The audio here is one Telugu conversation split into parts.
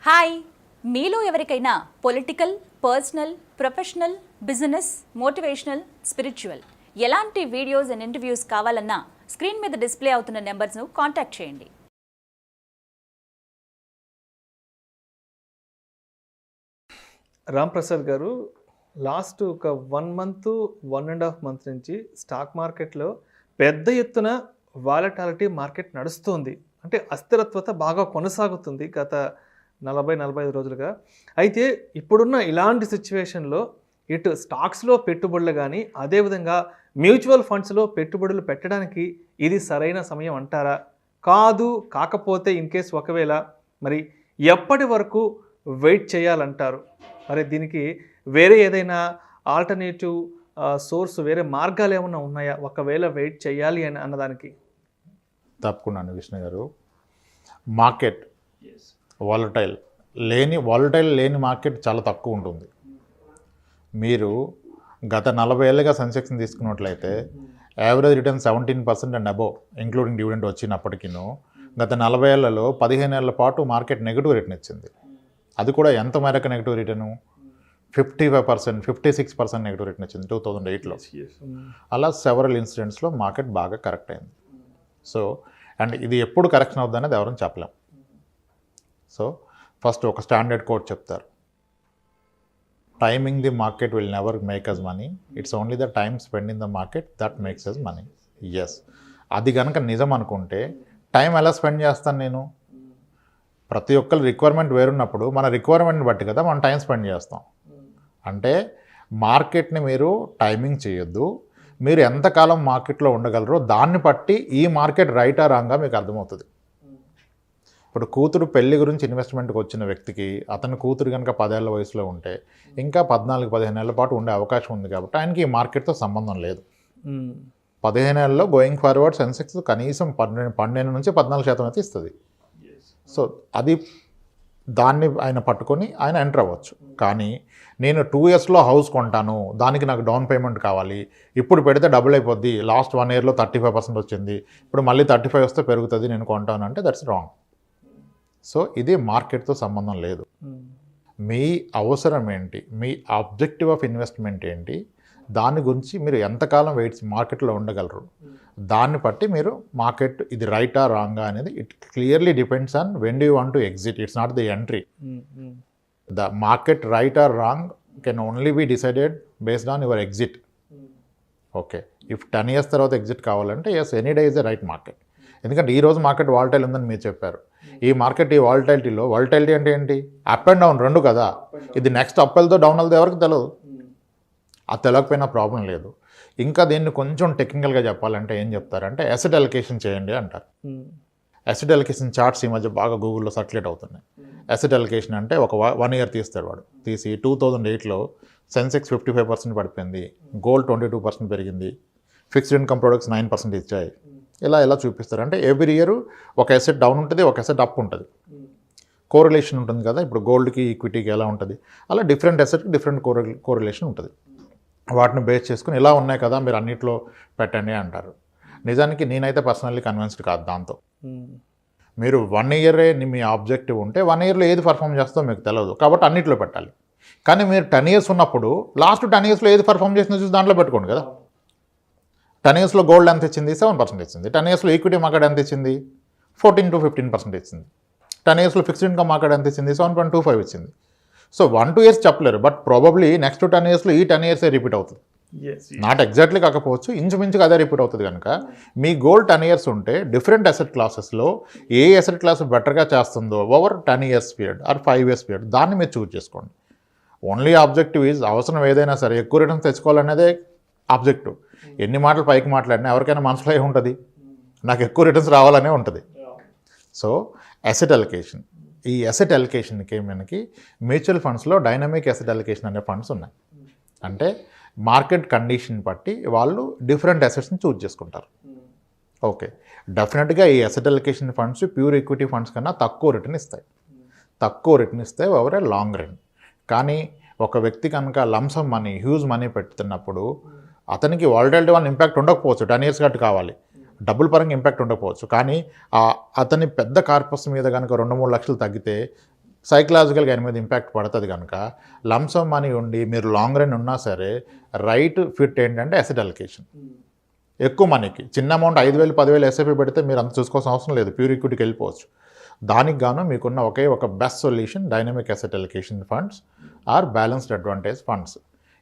హాయ్, మీలో ఎవరికైనా political, personal, professional, business, motivational, spiritual ఎలాంటి వీడియోస్ అండ్ ఇంటర్వ్యూస్ కావాలన్నా స్క్రీన్ మీద డిస్ప్లే అవుతున్న నెంబర్స్ను కాంటాక్ట్ చేయండి. రామ్ ప్రసాద్ గారు, లాస్ట్ ఒక 1 month, 1.5 months నుంచి స్టాక్ మార్కెట్లో పెద్ద ఎత్తున వాలటాలిటీ మార్కెట్ నడుస్తుంది. అంటే అస్థిరత్వత బాగా కొనసాగుతుంది గత 40-45 రోజులుగా. అయితే ఇప్పుడున్న ఇలాంటి సిచ్యువేషన్లో ఇటు స్టాక్స్లో పెట్టుబడులు కానీ, అదేవిధంగా మ్యూచువల్ ఫండ్స్లో పెట్టుబడులు పెట్టడానికి ఇది సరైన సమయం అంటారా? కాకపోతే ఇన్ కేస్ ఒకవేళ మరి ఎప్పటి వరకు వెయిట్ చేయాలంటారు? మరి దీనికి వేరే ఏదైనా ఆల్టర్నేటివ్ సోర్స్, వేరే మార్గాలు ఏమైనా ఉన్నాయా ఒకవేళ వెయిట్ చేయాలి అని అన్నదానికి? తప్పకుండా విష్ణు గారు. మార్కెట్ వాలటైల్ లేని మార్కెట్ చాలా తక్కువ ఉంటుంది. మీరు గత 40 ఏళ్ళుగా సెన్సెక్స్ని తీసుకున్నట్లయితే average return 17% and above including dividend వచ్చినప్పటికీను గత 40 ఏళ్లలో 15 ఏళ్ల పాటు మార్కెట్ నెగిటివ్ రిటర్న్ ఇచ్చింది. అది కూడా ఎంత మేరకు నెగిటివ్ రిటర్ను? 55%, 56% నెగిటివ్ రిటర్న్ ఇచ్చింది 2008లో. అలా సెవరల్ ఇన్సిడెంట్స్లో మార్కెట్ బాగా కరెక్ట్ అయింది. సో అండ్ ఇది ఎప్పుడు కరెక్షన్ అవుతుంది అనేది ఎవరైనా చెప్పలేం. సో ఫస్ట్ ఒక స్టాండర్డ్ కోడ్ చెప్తారు, timing the market will never make us money, it's only the time spend in the market that makes us money. Yes, అది కనుక నిజం అనుకుంటే టైం ఎలా స్పెండ్ చేస్తాను నేను? ప్రతి ఒక్కరి రిక్వైర్మెంట్ వేరున్నప్పుడు మన రిక్వైర్మెంట్ని బట్టి కదా మనం టైం స్పెండ్ చేస్తాం. అంటే మార్కెట్ని మీరు టైమింగ్ చేయొద్దు, మీరు ఎంతకాలం మార్కెట్లో ఉండగలరో దాన్ని బట్టి ఈ మార్కెట్ రైటా రాంగా మీకు అర్థమవుతుంది. ఇప్పుడు కూతురు పెళ్లి గురించి ఇన్వెస్ట్మెంట్కి వచ్చిన వ్యక్తికి అతని కూతురు కనుక 10 ఏళ్ల వయసులో ఉంటే ఇంకా 14-15 ఏళ్ల పాటు ఉండే అవకాశం ఉంది. కాబట్టి ఆయనకి ఈ మార్కెట్తో సంబంధం లేదు. 15 ఏళ్ళలో గోయింగ్ ఫార్వర్డ్ సెన్సెక్స్ కనీసం 12 నుంచి 14% అయితే ఇస్తుంది. సో అది దాన్ని ఆయన పట్టుకొని ఆయన ఎంటర్ అవ్వచ్చు. కానీ నేను 2 yearsలో హౌస్ కొంటాను, దానికి నాకు డౌన్ పేమెంట్ కావాలి, ఇప్పుడు పెడితే డబుల్ అయిపోద్ది, లాస్ట్ 1 yearలో 35% వచ్చింది, ఇప్పుడు మళ్ళీ 35 వస్తే పెరుగుతుంది, నేను కొంటాను అంటే దట్స్ రాంగ్. సో ఇది మార్కెట్తో సంబంధం లేదు. మీ అవసరం ఏంటి, మీ ఆబ్జెక్టివ్ ఆఫ్ ఇన్వెస్ట్మెంట్ ఏంటి, దాని గురించి మీరు ఎంతకాలం మార్కెట్లో ఉండగలరు, దాన్ని బట్టి మీరు మార్కెట్ ఇది రైటా రాంగా అనేది it clearly depends on when do you want to exit. It's not the entry. The market right or wrong can only be decided based on your exit. Okay, if 10 years తర్వాత ఎగ్జిట్ కావాలంటే yes, any day is a right market. ఎందుకంటే ఈరోజు మార్కెట్ వాలటైల్ ఉందని మీరు చెప్పారు. ఈ మార్కెట్ ఈ వాలటైలిటీ అంటే ఏంటి? అప్ అండ్ డౌన్ రెండు కదా. ఇది నెక్స్ట్ అప్ వెళ్తో డౌన్ వెళ్తే ఎవరికి తెలియదు. అది తెలియకపోయినా ప్రాబ్లం లేదు. ఇంకా దీన్ని కొంచెం టెక్నికల్గా చెప్పాలంటే ఏం చెప్తారంటే అసెట్ అలొకేషన్ చేయండి అంటారు. అసెట్ అలొకేషన్ చార్ట్స్ ఈ మధ్య బాగా గూగుల్లో సర్క్యులేట్ అవుతున్నాయి. అసెట్ అలొకేషన్ అంటే ఒక 1 year తీస్తాడు వాడు. తీసి 2008లో సెన్సెక్స్ 55% పడిపోయింది, గోల్డ్ 22% పెరిగింది, ఫిక్స్డ్ ఇన్కమ్ ప్రొడక్ట్స్ 9% ఇచ్చాయి. ఇలా చూపిస్తారు. అంటే ఎవ్రీ ఇయర్ ఒక అసెట్ డౌన్ ఉంటుంది, ఒక అసెట్ అప్ ఉంటుంది. కోరిలేషన్ ఉంటుంది కదా, ఇప్పుడు గోల్డ్కి ఈక్విటీకి ఎలా ఉంటుంది, అలా డిఫరెంట్ అసెట్కి డిఫరెంట్ కోరిలేషన్ ఉంటుంది. వాటిని బేస్ చేసుకుని ఇలా ఉన్నాయి కదా మీరు అన్నిట్లో పెట్టండి అంటారు. నిజానికి నేనైతే పర్సనల్లీ కన్విన్స్డ్ కాదు దాంతో. మీరు 1 year మీ ఆబ్జెక్టివ్ ఉంటే 1 yearలో ఏది పర్ఫామ్ చేస్తుందో మీకు తెలియదు, కాబట్టి అన్నిట్లో పెట్టాలి. కానీ మీరు 10 years ఉన్నప్పుడు లాస్ట్ 10 yearsలో ఏది పర్ఫామ్ చేసిందో చూసి దాంట్లో పెట్టుకోండి కదా. 10 yearsలో గోల్డ్ ఎంత ఇచ్చింది? 7% ఇచ్చింది. 10 yearsలో ఈక్విటీ మార్కెట్ ఎంత ఇచ్చింది? 14-15% ఇచ్చింది. 10 yearsలో ఫిక్స్డ్ ఇన్కమ్ మార్కెట్ ఎంత ఇచ్చింది? 7.25 ఇచ్చింది. సో 1-2 years చెప్పలేరు, బట్ ప్రాబబ్లీ నెక్స్ట్ 10 yearsలో ఈ 10 years రిపీట్ అవుతుంది. నాట్ ఎగ్జాక్ట్లీ కాకపోవచ్చు, ఇంచుమించుగా అదే రిపీట్ అవుతుంది. కనుక మీ గోల్ 10 years ఉంటే డిఫరెంట్ అసెట్ క్లాసెస్లో ఏ అసెట్ క్లాస్ బెటర్గా చేస్తుందో over 10 years period are 5 years period దాన్ని మీరు చూజ్ చేసుకోండి. ఓన్లీ ఆబ్జెక్టివ్ ఈజ్ అవసరం ఏదైనా సరే ఎక్కువ రిటర్న్స్ తెచ్చుకోవాలనేదే ఆబ్జెక్టివ్. ఎన్ని మాటలు పైకి మాట్లాడినా ఎవరికైనా మనసులో ఏముంటుంది? నాకు ఎక్కువ రిటర్న్స్ రావాలనే ఉంటుంది. సో అసెట్ అలొకేషన్, ఈ అసెట్ అలొకేషన్కి మనకి మ్యూచువల్ ఫండ్స్లో డైనమిక్ అసెట్ అలొకేషన్ అనే ఫండ్స్ ఉన్నాయి. అంటే మార్కెట్ కండిషన్ బట్టి వాళ్ళు డిఫరెంట్ అసెట్స్ని చూజ్ చేసుకుంటారు. ఓకే, డెఫినెట్గా ఈ asset allocation funds pure equity funds కన్నా తక్కువ రిటర్న్ ఇస్తాయి ఓవర్ ఏ లాంగ్ రన్. కానీ ఒక వ్యక్తి కనుక లంసమ్ మనీ, హ్యూజ్ మనీ పెడుతున్నప్పుడు అతనికి వాలటైలిటీ వల్ల ఇంపాక్ట్ ఉండకపోవచ్చు, 10 years గట్టు కావాలి, డబ్బుల పరంగా ఇంపాక్ట్ ఉండకపోవచ్చు. కానీ అతని పెద్ద కార్పస్ మీద కనుక 2-3 లక్షలు తగ్గితే సైకలాజికల్గా ఆయన మీద ఇంపాక్ట్ పడుతుంది కనుక లంసమ్ మనీ ఉండి మీరు లాంగ్ రన్ ఉన్నా సరే రైట్ ఫిట్ ఏంటంటే అసెట్ అలొకేషన్. ఎక్కువ మనీకి చిన్న అమౌంట్ 5,000 10,000 ఎస్ఐపి పెడితే మీరు అంత చూసుకోవాల్సిన అవసరం లేదు, ప్యూర్ ఈక్విటీకి వెళ్ళిపోవచ్చు. దానికి గాను మీకున్న ఒకే ఒక best solution dynamic asset allocation funds or balanced advantage funds.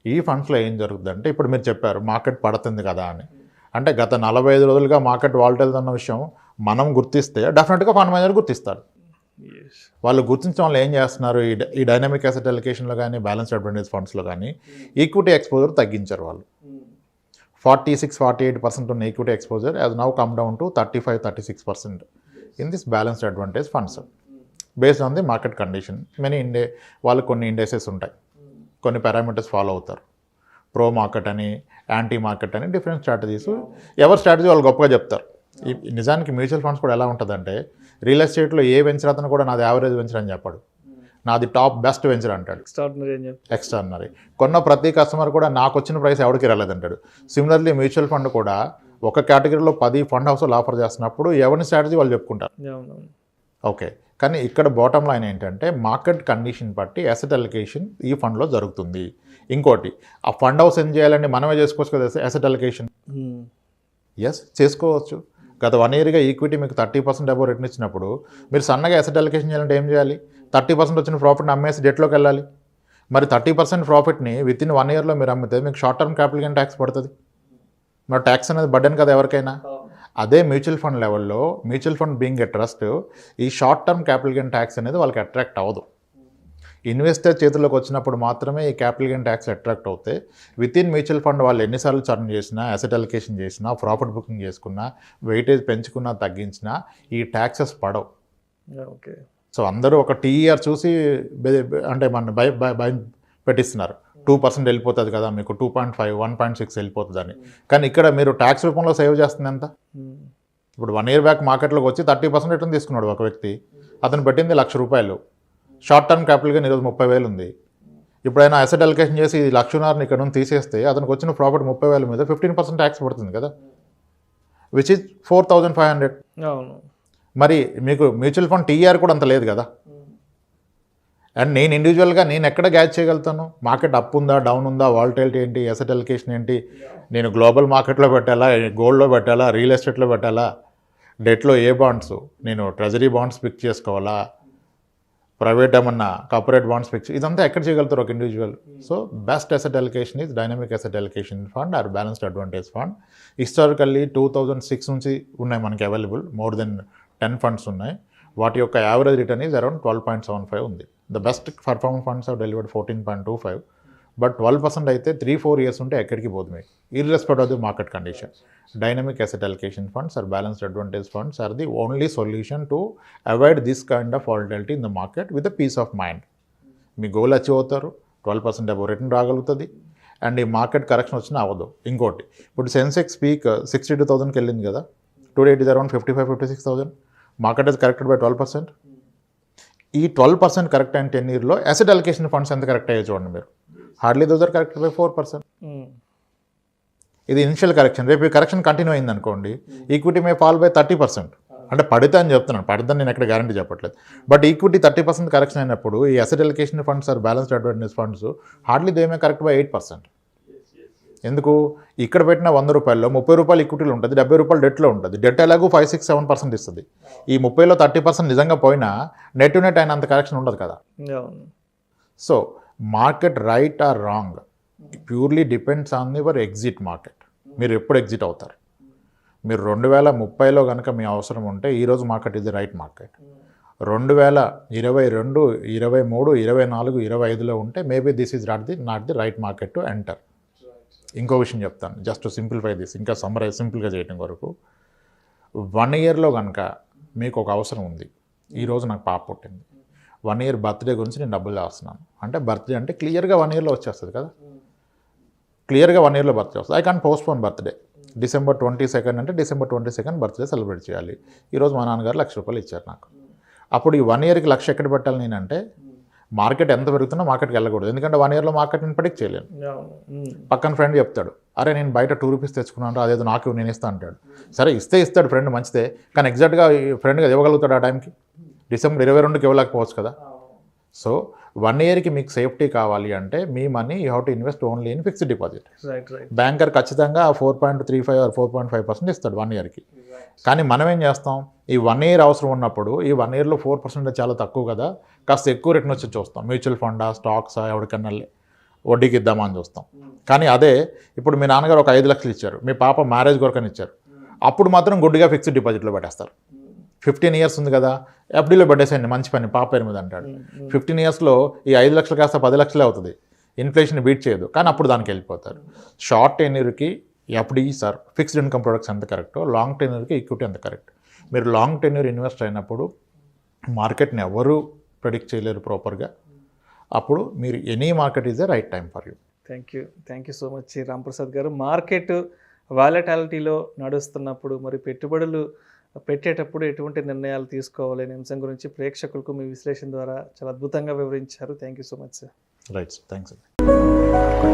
ఈ ఫండ్స్లో ఏం జరుగుతుందంటే ఇప్పుడు మీరు చెప్పారు మార్కెట్ పడుతుంది కదా అని, అంటే గత 45 రోజులుగా మార్కెట్ వాలటైల్ అన్న విషయం మనం గుర్తిస్తే డెఫినెట్గా ఫండ్ మేనేజర్ గుర్తిస్తారు. వాళ్ళు గుర్తించడం వల్ల ఏం చేస్తున్నారు, ఈ డైనమిక్ అసెట్ అలొకేషన్లో కానీ బ్యాలెన్స్డ్ అడ్వాంటేజ్ ఫండ్స్లో కానీ ఈక్విటీ ఎక్స్పోజర్ తగ్గించారు వాళ్ళు. 46-48% ఉన్న equity exposure as now come down to 35-36% in this balanced advantage funds based on the market condition. వాళ్ళు కొన్ని ఇండెక్సెస్ ఉంటాయి, కొన్ని పారామీటర్స్ ఫాలో అవుతారు. ప్రో మార్కెట్ అని, యాంటీ మార్కెట్ అని డిఫరెంట్ స్ట్రాటజీస్, ఎవరి స్ట్రాటజీ వాళ్ళు గొప్పగా చెప్తారు. నిజానికి మ్యూచువల్ ఫండ్స్ కూడా ఎలా ఉంటుందంటే రియల్ ఎస్టేట్లో ఏ వెంచర్ అతను కూడా నాది యావరేజ్ వెంచర్ అని చెప్పాడు, నాది టాప్ బెస్ట్ వెంచర్ అంటాడు. ఎక్స్ట్రాడినరీ కొన్న ప్రతి కస్టమర్ కూడా నాకు వచ్చిన ప్రైస్ ఎవరికి రాలేదంటాడు. సిమిలర్లీ మ్యూచువల్ ఫండ్ కూడా ఒక కేటగిరీలో 10 ఫండ్ హౌస్లు ఆఫర్ చేస్తున్నప్పుడు ఎవరిని స్ట్రాటజీ వాళ్ళు చెప్పుకుంటారు. ఓకే, కానీ ఇక్కడ బాటమ్ లైన్ ఏంటంటే మార్కెట్ కండిషన్ బట్టి అసెట్ అలొకేషన్ ఈ ఫండ్లో జరుగుతుంది. ఇంకోటి ఆ ఫండ్ హౌస్ ఏం చేయాలండి, మనమే చేసుకోవచ్చు కదా అసెట్ అలొకేషన్. ఎస్, చేసుకోవచ్చు. గత 1 ఇయర్గా ఈక్విటీ మీకు 30% అబౌవ్ రిటర్న్ ఇచ్చినప్పుడు మీరు సన్నగా అసెట్ అలొకేషన్ చేయాలంటే ఏం చేయాలి, 30% వచ్చిన ప్రాఫిట్ని అమ్మేసి డెట్లోకి వెళ్ళాలి. మరి 30% ప్రాఫిట్ని విత్ ఇన్ 1 ఇయర్లో మీరు అమ్మితే మీకు short term capital gain tax పడుతుంది. మరి ట్యాక్స్ అనేది బర్డెన్ కదా ఎవరికైనా. అదే మ్యూచువల్ ఫండ్ లెవెల్లో mutual fund being a trust ఈ short term capital gain tax అనేది వాళ్ళకి అట్రాక్ట్ అవ్వదు. ఇన్వెస్టర్ చేతుల్లోకి వచ్చినప్పుడు మాత్రమే ఈ క్యాపిటల్ గెయిన్ ట్యాక్స్ అట్రాక్ట్ అవుతాయి. విత్ ఇన్ మ్యూచువల్ ఫండ్ వాళ్ళు ఎన్నిసార్లు చర్న్ చేసినా, అసెట్ అలొకేషన్ చేసినా, ప్రాఫిట్ బుకింగ్ చేసుకున్నా, వెయిటేజ్ పెంచుకున్నా తగ్గించినా ఈ ట్యాక్సెస్ పడవు. ఓకే, సో అందరూ ఒక TER చూసి అంటే మన భయ పెట్టిస్తున్నారు. 2% వెళ్ళిపోతుంది కదా మీకు, 2.5 1.6 వెళ్ళిపోతుంది అని. కానీ ఇక్కడ మీరు ట్యాక్స్ రూపంలో సేవ్ చేస్తుంది ఎంత? ఇప్పుడు 1 ఇయర్ బ్యాక్ మార్కెట్లోకి వచ్చి 30% రిటర్న్ తీసుకున్నాడు ఒక వ్యక్తి, అతను పెట్టింది ₹1,00,000. షార్ట్ టర్మ్ క్యాపిటల్గా ఈరోజు 30,000 ఉంది. ఇప్పుడైనా అసెట్ అలొకేషన్ చేసి ₹1,00,000 ఇక్కడ నుంచి తీసేస్తే అతనికి వచ్చిన ప్రాఫిట్ 30,000 మీద 15% ట్యాక్స్ పడుతుంది కదా, విచ్ ఈజ్ 4,500. మరి మీకు మ్యూచువల్ ఫండ్ TER కూడా అంత లేదు కదా. అండ్ నేను ఇండివిజువల్గా నేను ఎక్కడ గ్యాచ్ చేయగలుగుతాను, మార్కెట్ అప్ ఉందా, డౌన్ ఉందా, వాలటైలిటీ ఏంటి, అసెట్ అలొకేషన్ ఏంటి, నేను గ్లోబల్ మార్కెట్లో పెట్టాలా, గోల్డ్లో పెట్టాలా, రియల్ ఎస్టేట్లో పెట్టాలా, డెట్లో ఏ బాండ్స్, నేను ట్రెజరీ బాండ్స్ పిక్ చేసుకోవాలా, ప్రైవేట్ ఏమన్నా కార్పొరేట్ బాండ్స్ పిక్, ఇదంతా ఎక్కడ చేయగలుగుతారు ఒక individual. So best asset allocation is dynamic asset allocation fund are balanced advantage fund. Historically 2006 నుంచి ఉన్నాయి మనకి అవైలబుల్, మోర్ దెన్ 10 ఫండ్స్ ఉన్నాయి. వాటి యొక్క యావరేజ్ రిటర్న్ ఈజ్ అరౌండ్ 12.75 ఉంది. The best performing funds have delivered 14.25, but 12% అయితే 3-4 ఇయర్స్ ఉంటే ఎక్కడికి పోదు మీకు, irrespective of the market condition. Dynamic asset allocation funds or balanced advantage funds are the only solution to avoid this kind of volatility in the market with the peace of mind. మీ గోల్ అచీవ్ అవుతారు, 12% అబౌవ్ రిటర్న్ రాగలుగుతుంది, అండ్ ఈ మార్కెట్ కరెక్షన్ వచ్చినా అవ్వదు. ఇంకోటి, ఇప్పుడు సెన్సెక్స్ పీక్ 62,000కి వెళ్ళింది కదా, today it is around 55-56,000. Market is corrected by 12%. ఈ 12% కరెక్ట్ అయిన 10 ఇయర్లో అసెట్ అలొకేషన్ ఫండ్స్ ఎంత కరెక్ట్ అయ్యే చూడండి మీరు, hardly those are corrected by 4%. ఇది ఇనిషియల్ కరెక్షన్. రేపు ఈ కరెక్షన్ కంటిన్యూ అయింది అనుకోండి, ఈక్విటీ మే ఫాల్ బై 30%. అంటే పడితే అని చెప్తున్నాను, పడితే నేను ఎక్కడ గ్యారంటీ చెప్పట్లేదు, బట్ ఈక్విటీ 30% కరెక్షన్ అయినప్పుడు ఈ asset allocation funds or balanced advantage funds hardly they may correct by 8%. ఎందుకు, ఇక్కడ పెట్టిన ₹100 ₹30 ఈక్విటీలో ఉంటుంది, ₹70 డెట్లో ఉంటుంది. డెట్ ఎలాగూ 5-6-7% ఇస్తుంది. ఈ 30లో 30% నిజంగా పోయినా నెట్ టు నెట్ అయినంత కరెక్షన్ ఉండదు కదా. So market right or wrong purely depends on your exit market. మీరు ఎప్పుడు ఎగ్జిట్ అవుతారు. మీరు 2030లో కనుక మీ అవసరం ఉంటే ఈరోజు మార్కెట్ ఇది రైట్ మార్కెట్. 2022, 23, 24, 25లో ఉంటే maybe this is not the right market to enter. ఇంకో విషయం చెప్తాను, జస్ట్ టు సింప్లిఫై దిస్, ఇంకా సింపుల్గా చేయడం వరకు. 1 ఇయర్లో కనుక మీకు ఒక అవసరం ఉంది, ఈరోజు నాకు పాప పుట్టింది, 1 ఇయర్ బర్త్డే గురించి నేను డబ్బులు వేస్తున్నాను అంటే, బర్త్డే అంటే క్లియర్గా 1 ఇయర్లో వచ్చేస్తుంది కదా, క్లియర్గా 1 ఇయర్లో బర్త్డే వస్తుంది. I can postpone birthday. December 22 అంటే December 22 బర్త్డే సెలబ్రేట్ చేయాలి. ఈరోజు మా నాన్నగారు ₹1,00,000 ఇచ్చారు నాకు. అప్పుడు ఈ 1 ఇయర్కి 1,00,000 ఎక్కడ పెట్టాలి నేనంటే, మార్కెట్ ఎంత పెరుగుతున్నా మార్కెట్కి వెళ్ళకూడదు, ఎందుకంటే 1 ఇయర్లో మార్కెట్ నేను ప్రెడిక్ట్ చేయలేను. పక్కన ఫ్రెండ్ చెప్తాడు, అరే నేను బయట ₹2 తెచ్చుకున్నాను, అదేదో నాకు నేను ఇస్తాను అంటాడు. సరే ఇస్తాడు ఫ్రెండ్, మంచిదే, కానీ ఎగ్జాక్ట్గా ఫ్రెండ్గా ఇవ్వగలుగుతాడు ఆ టైంకి? December 22కి ఇవ్వలేకపోవచ్చు కదా. సో 1 ఇయర్కి మీకు సేఫ్టీ కావాలి అంటే మీ money you have to invest only in fixed deposit. Banker ఖచ్చితంగా 4.35 ఆర్ 4.5% ఇస్తాడు 1 ఇయర్కి. కానీ మనం ఏం చేస్తాం, ఈ 1 ఇయర్ అవసరం ఉన్నప్పుడు ఈ 1 ఇయర్లో 4% చాలా తక్కువ కదా, కాస్త ఎక్కువ రిటర్న్ వచ్చి చూస్తాం. మ్యూచువల్ ఫండా, స్టాక్సా, ఎవరికన్నా వడ్డీకి ఇద్దామని చూస్తాం. కానీ అదే ఇప్పుడు మీ నాన్నగారు ఒక 5 లక్షలు ఇచ్చారు, మీ పాప మ్యారేజ్ కొరకని ఇచ్చారు, అప్పుడు మాత్రం గుడ్డిగా ఫిక్స్డ్ డిపాజిట్లో పెట్టేస్తారు. 15 ఇయర్స్ ఉంది కదా, ఎఫ్డీలో పెట్టేసేయండి, మంచి పని, పాప పేరు మీద అంటాడు. 15 ఇయర్స్లో ఈ 5 లక్షలు కాస్త 10 లక్షలే అవుతుంది, ఇన్ఫ్లేషన్ బీట్ చేయదు, కానీ అప్పుడు దానికి వెళ్ళిపోతారు. షార్ట్ టెన్యూర్కి FD sir fixed income products ఎంత కరెక్టో, లాంగ్ టెన్యూర్కి ఈక్విటీ ఎంత కరెక్ట్. మీరు లాంగ్ టెన్యూర్ ఇన్వెస్ట్ అయినప్పుడు మార్కెట్ని ఎవరు ప్రెడిక్ట్ చేయలేరు ప్రాపర్గా. అప్పుడు మీరు any market is the right time for you. Thank you so much Ramprasad garu. Market వాలటాలిటీలో నడుస్తున్నప్పుడు మరి పెట్టుబడులు పెట్టేటప్పుడు ఎటువంటి నిర్ణయాలు తీసుకోవాలి అనే అంశం గురించి ప్రేక్షకులకు మీ విశ్లేషణ ద్వారా చాలా అద్భుతంగా వివరించారు. Thank you so much sir. Right sir, thanks.